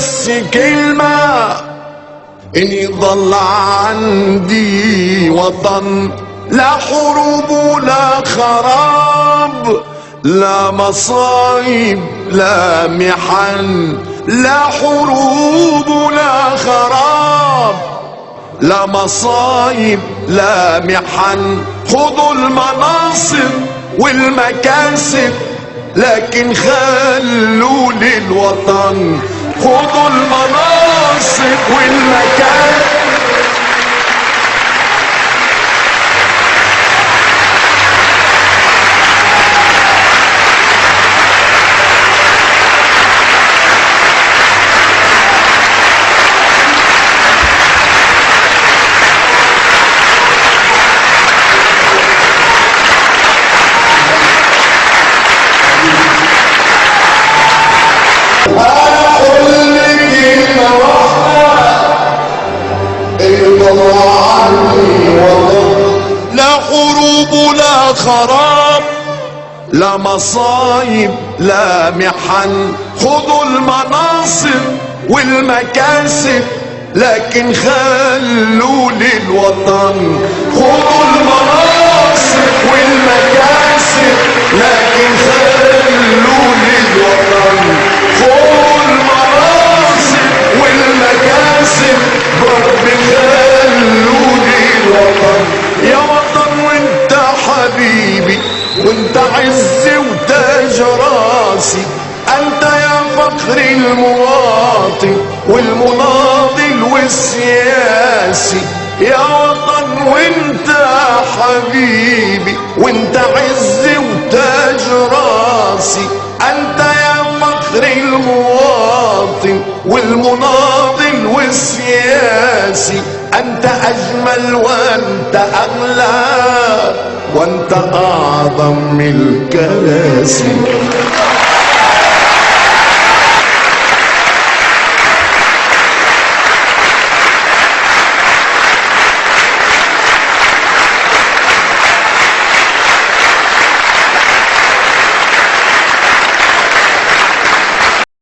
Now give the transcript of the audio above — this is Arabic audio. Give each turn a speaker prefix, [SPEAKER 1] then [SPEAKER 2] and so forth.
[SPEAKER 1] بس كلمة، إن يضل عندي وطن لا حروب ولا خراب، لا مصايب لا محن، لا حروب ولا خراب، لا مصايب لا محن. خذوا المناصب والمكاسب لكن خلوا للوطن، خذوا المناصب والمكاسب. لا حروب ولا خراب، لا مصايب لا محن. خذوا المناصب والمكاسب لكن خلوا للوطن، خذوا المناصب والمكاسب لكن خلوا للوطن، خذوا المناصب والمكاسب رب خلوا للوطن. يا وطن وانت حبيبي وانت عزي وتاج راسي، انت يا فخر المواطن والمناضل والسياسي. يا وطن وانت حبيبي وانت عزي وتاج راسي، انت يا فخر المواطن والمناضل والسياسي. انت اجمل وانت اغلى وانت اعظم من الكراسي.